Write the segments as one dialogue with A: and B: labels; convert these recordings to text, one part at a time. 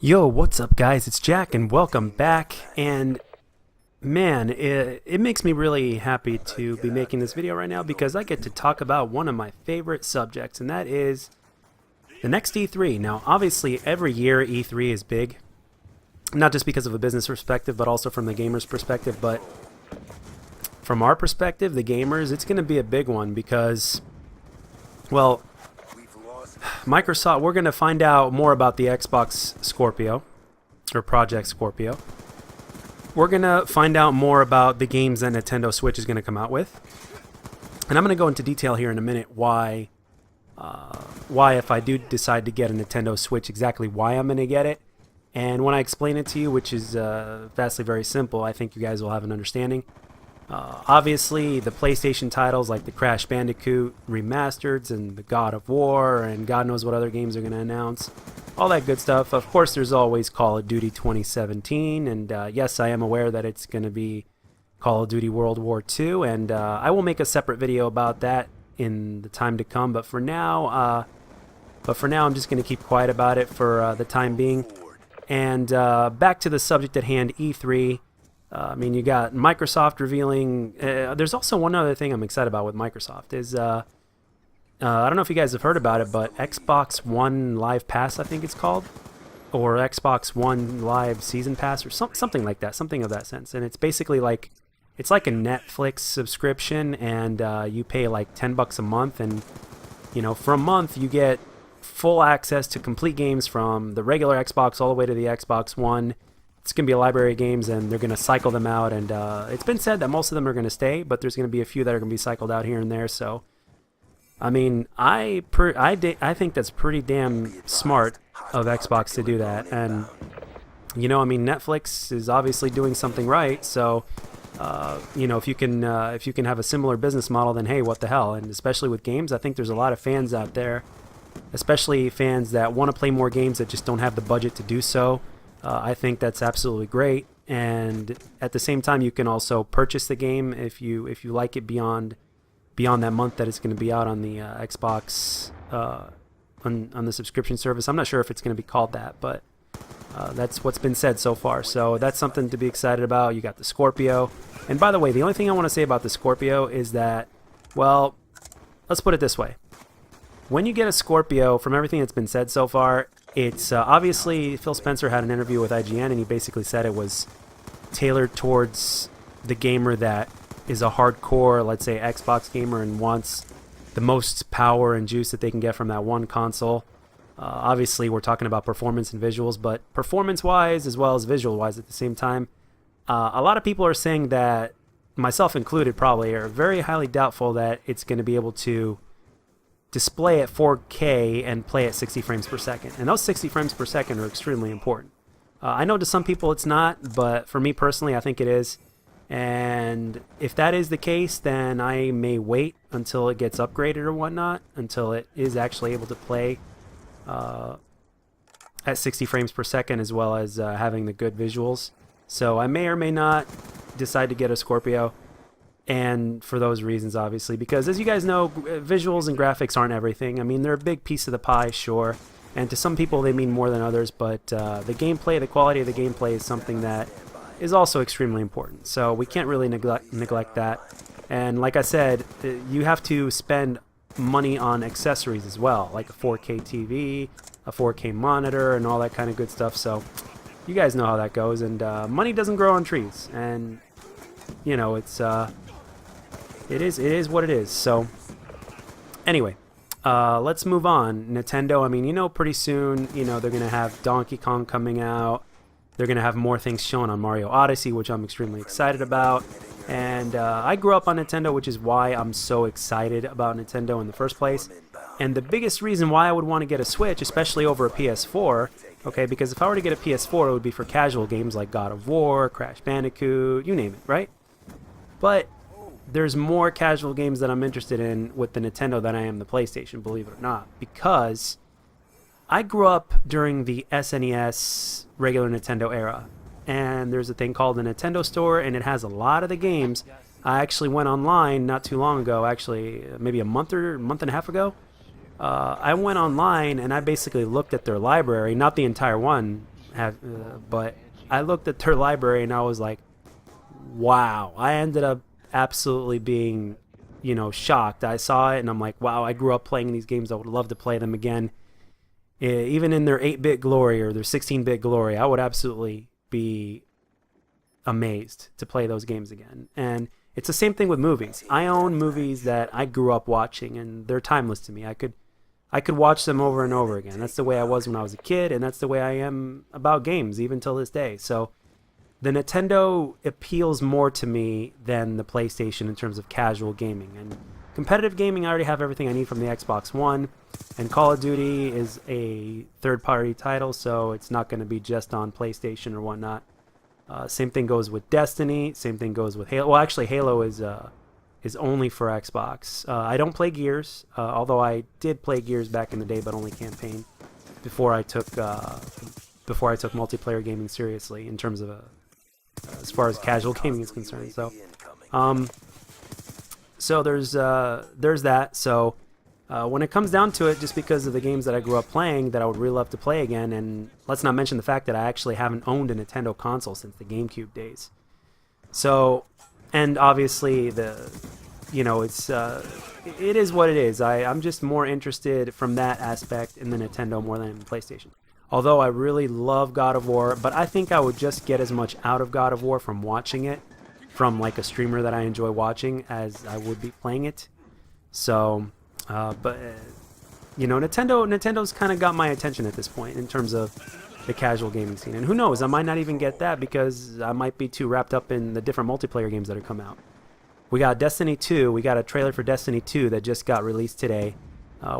A: Yo, what's up, guys? It's Jack, and welcome back. And man, it makes me really happy to be making this video right now because I get to talk about one of my favorite subjects, and that is the next E3. Now, obviously, every year E3 is big, not just because of a business perspective, but also from the gamers' perspective. But from our perspective, the gamers, it's going to be a big one because, well, Microsoft, we're going to find out more about the Xbox Scorpio, or Project Scorpio. We're going to find out more about the games that Nintendo Switch is going to come out with. And I'm going to go into detail here in a minute why if I do decide to get a Nintendo Switch, exactly why I'm going to get it. And when I explain it to you, which is vastly very simple, I think you guys will have an understanding. Obviously, the PlayStation titles like the Crash Bandicoot Remastered and the God of War and God knows what other games are going to announce. All that good stuff. Of course, there's always Call of Duty 2017, and yes, I am aware that it's going to be Call of Duty World War II, and I will make a separate video about that in the time to come. But for now, I'm just going to keep quiet about it for the time being. And back to the subject at hand, E3. I mean, you got Microsoft revealing. There's also one other thing I'm excited about with Microsoft is I don't know if you guys have heard about it, but Xbox One Live Pass, I think it's called, or Xbox One Live Season Pass, or something like that, something of that sense. And it's basically like a Netflix subscription, and you pay like $10 a month, and for a month you get full access to complete games from the regular Xbox all the way to the Xbox One. It's going to be a library of games, and they're going to cycle them out. And it's been said that most of them are going to stay, but there's going to be a few that are going to be cycled out here and there. So, I mean, I think that's pretty damn smart of Xbox to do that. And, I mean, Netflix is obviously doing something right. So, if you can have a similar business model, then hey, what the hell? And especially with games, I think there's a lot of fans out there, especially fans that want to play more games that just don't have the budget to do so. I think that's absolutely great, and at the same time, you can also purchase the game if you like it beyond that month that it's going to be out on the Xbox on the subscription service. I'm not sure if it's going to be called that, but that's what's been said so far. So that's something to be excited about. You got the Scorpio, and by the way, the only thing I want to say about the Scorpio is that, well, let's put it this way: when you get a Scorpio, from everything that's been said so far, it's obviously Phil Spencer had an interview with IGN, and he basically said it was tailored towards the gamer that is a hardcore, let's say, Xbox gamer and wants the most power and juice that they can get from that one console. Obviously, we're talking about performance and visuals, but performance-wise as well as visual-wise at the same time, a lot of people are saying that, myself included probably, are very highly doubtful that it's going to be able to display at 4K and play at 60 frames per second. And those 60 frames per second are extremely important. I know to some people it's not, but for me personally, I think it is. And if that is the case, then I may wait until it gets upgraded or whatnot, until it is actually able to play at 60 frames per second, as well as having the good visuals. So I may or may not decide to get a Scorpio. And for those reasons, obviously, because as you guys know, visuals and graphics aren't everything. I mean, they're a big piece of the pie, sure, and to some people they mean more than others, but the gameplay, the quality of the gameplay is something that is also extremely important. So we can't really neglect that. And like I said, you have to spend money on accessories as well, like a 4K TV, a 4K monitor, and all that kind of good stuff. So you guys know how that goes, and money doesn't grow on trees, and it's it is what it is. So anyway, let's move on. Nintendo, I mean, pretty soon, they're going to have Donkey Kong coming out. They're going to have more things shown on Mario Odyssey, which I'm extremely excited about. And I grew up on Nintendo, which is why I'm so excited about Nintendo in the first place. And the biggest reason why I would want to get a Switch, especially over a PS4, okay, because if I were to get a PS4, it would be for casual games like God of War, Crash Bandicoot, you name it, right? But there's more casual games that I'm interested in with the Nintendo than I am the PlayStation, believe it or not, because I grew up during the SNES regular Nintendo era, and there's a thing called the Nintendo Store, and it has a lot of the games. I actually went online not too long ago, actually maybe a month and a half ago, I went online and I basically looked at their library, not the entire one, but I looked at their library and I was like, wow. I ended up absolutely being, shocked. I saw it and I'm like, wow, I grew up playing these games. I would love to play them again. Even in their 8-bit glory or their 16-bit glory, I would absolutely be amazed to play those games again. And it's the same thing with movies. I own movies that I grew up watching, and they're timeless to me. I could watch them over and over again. That's the way I was when I was a kid, and that's the way I am about games, even till this day. So the Nintendo appeals more to me than the PlayStation in terms of casual gaming. And competitive gaming, I already have everything I need from the Xbox One, and Call of Duty is a third-party title, so it's not going to be just on PlayStation or whatnot. Same thing goes with Destiny. Same thing goes with Halo. Well, actually, Halo is only for Xbox. I don't play Gears, although I did play Gears back in the day, but only campaign. Before I took multiplayer gaming seriously in terms of as far as casual gaming is concerned. So there's that. So when it comes down to it, just because of the games that I grew up playing that I would really love to play again, and let's not mention the fact that I actually haven't owned a Nintendo console since the GameCube days. So, and obviously it is what it is. I'm just more interested from that aspect in the Nintendo more than the PlayStation. Although I really love God of War, but I think I would just get as much out of God of War from watching it, from like a streamer that I enjoy watching, as I would be playing it. So, Nintendo's kind of got my attention at this point in terms of the casual gaming scene. And who knows, I might not even get that because I might be too wrapped up in the different multiplayer games that have come out. We got Destiny 2. We got a trailer for Destiny 2 that just got released today.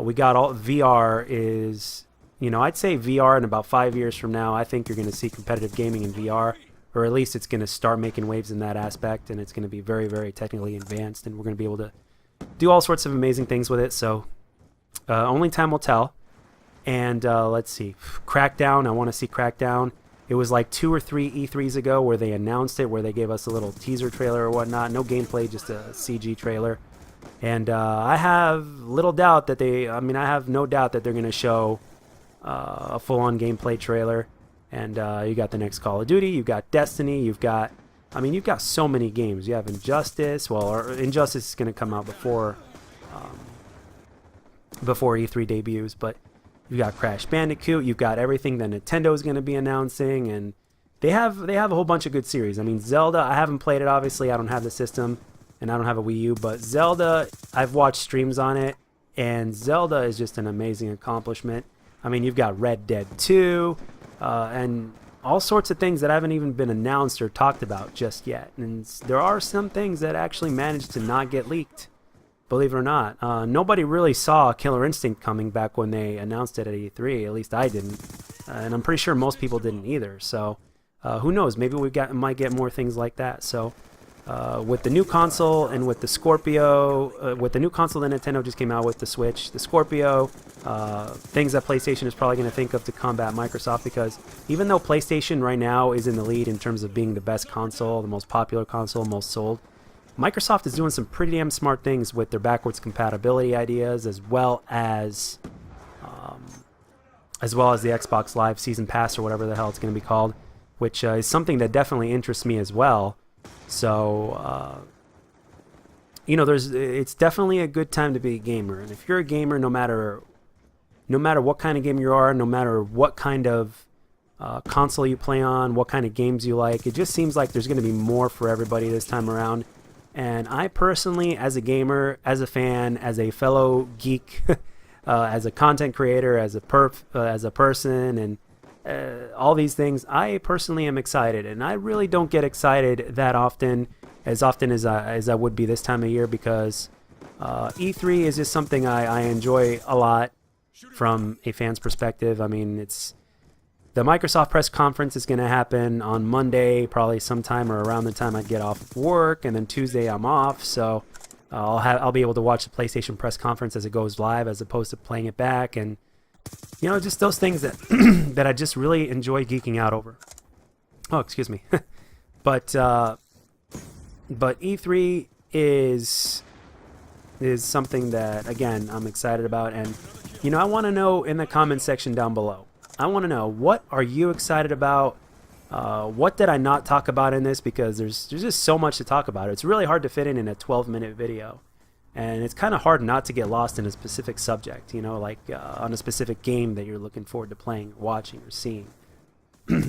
A: We got all VR is, I'd say VR in about 5 years from now, I think you're going to see competitive gaming in VR, or at least it's going to start making waves in that aspect, and it's going to be very, very technically advanced, and we're going to be able to do all sorts of amazing things with it. So only time will tell. And let's see, Crackdown. I want to see Crackdown. It was like 2 or 3 E3s ago where they announced it, where they gave us a little teaser trailer or whatnot. No gameplay, just a CG trailer. And I have little doubt that I have no doubt that they're going to show a full-on gameplay trailer. And you got the next Call of Duty, you've got Destiny, you've got so many games. You have Injustice. Well, Injustice is going to come out before E3 debuts, but you got Crash Bandicoot. You've got everything that Nintendo is going to be announcing, and they have a whole bunch of good series. Zelda. I haven't played it. Obviously, I don't have the system, and I don't have a Wii U. But Zelda, I've watched streams on it, and Zelda is just an amazing accomplishment. You've got Red Dead 2, and all sorts of things that haven't even been announced or talked about just yet. And there are some things that actually managed to not get leaked, believe it or not. Nobody really saw Killer Instinct coming back when they announced it at E3. At least I didn't. And I'm pretty sure most people didn't either. So who knows? Maybe might get more things like that. So with the new console and with the Scorpio, with the new console that Nintendo just came out with, the Switch, the Scorpio, things that PlayStation is probably going to think of to combat Microsoft, because even though PlayStation right now is in the lead in terms of being the best console, the most popular console, most sold, Microsoft is doing some pretty damn smart things with their backwards compatibility ideas, as well as the Xbox Live Season Pass, or whatever the hell it's going to be called, which is something that definitely interests me as well. So, it's definitely a good time to be a gamer. And if you're a gamer, no matter what kind of gamer you are, no matter what kind of console you play on, what kind of games you like, it just seems like there's going to be more for everybody this time around. And I personally, as a gamer, as a fan, as a fellow geek, as a content creator, as a person, and all these things, I personally am excited. And I really don't get excited that often as I would be this time of year, because E3 is just something I enjoy a lot from a fan's perspective. It's the Microsoft press conference is going to happen on Monday, probably sometime or around the time I get off of work, and then Tuesday I'm off, so I'll be able to watch the PlayStation press conference as it goes live, as opposed to playing it back, and just those things that that I just really enjoy geeking out over. Oh, excuse me. But E3 is something that, again, I'm excited about, and I want to know in the comment section down below, I want to know, what are you excited about? What did I not talk about in this? Because there's just so much to talk about. It's really hard to fit in a 12-minute video. And it's kind of hard not to get lost in a specific subject, you know, like on a specific game that you're looking forward to playing, watching, or seeing,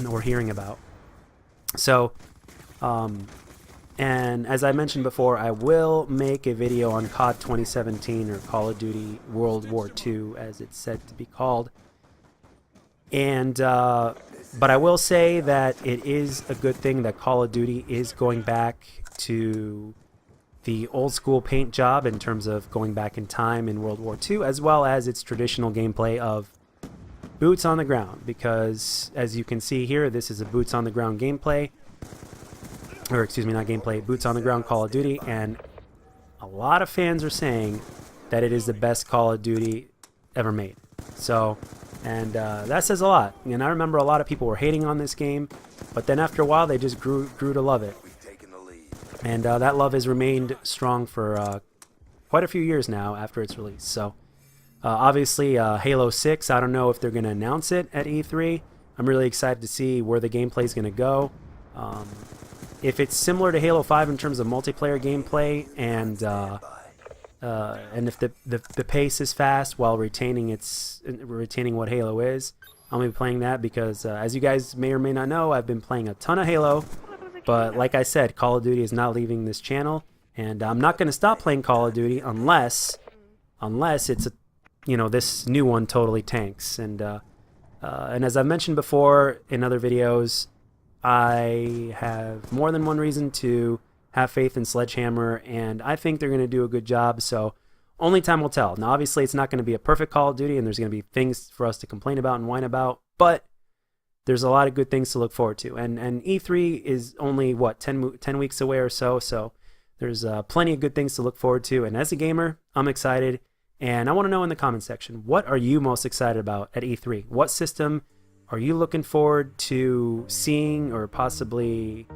A: or hearing about. So, and as I mentioned before, I will make a video on COD 2017, or Call of Duty World War II, as it's said to be called. And, but I will say that it is a good thing that Call of Duty is going back to the old school paint job in terms of going back in time in World War II, as well as its traditional gameplay of boots on the ground, because as you can see here, this is a boots on the ground gameplay, or excuse me, not gameplay, boots on the ground Call of Duty, and a lot of fans are saying that it is the best Call of Duty ever made. So, and that says a lot. And I remember a lot of people were hating on this game, but then after a while they just grew to love it. And that love has remained strong for quite a few years now after its release. So obviously Halo 6, I don't know if they're going to announce it at E3. I'm really excited to see where the gameplay is going to go. If it's similar to Halo 5 in terms of multiplayer gameplay, and if the pace is fast while retaining what Halo is, I'm going to be playing that because as you guys may or may not know, I've been playing a ton of Halo. But like I said, Call of Duty is not leaving this channel, and I'm not going to stop playing Call of Duty unless it's this new one totally tanks. And as I've mentioned before in other videos, I have more than one reason to have faith in Sledgehammer, and I think they're going to do a good job. So only time will tell. Now, obviously, it's not going to be a perfect Call of Duty, and there's going to be things for us to complain about and whine about, but there's a lot of good things to look forward to. And E3 is only, what, 10 weeks away or so, so there's plenty of good things to look forward to. And as a gamer, I'm excited. And I want to know in the comment section, what are you most excited about at E3? What system are you looking forward to seeing or possibly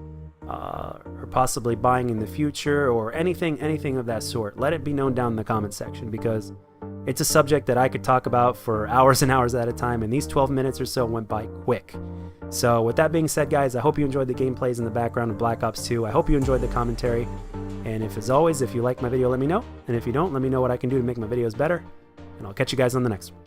A: buying in the future, or anything of that sort? Let it be known down in the comment section, because it's a subject that I could talk about for hours and hours at a time, and these 12 minutes or so went by quick. So with that being said, guys, I hope you enjoyed the gameplays in the background of Black Ops 2. I hope you enjoyed the commentary. And as always, if you like my video, let me know. And if you don't, let me know what I can do to make my videos better. And I'll catch you guys on the next one.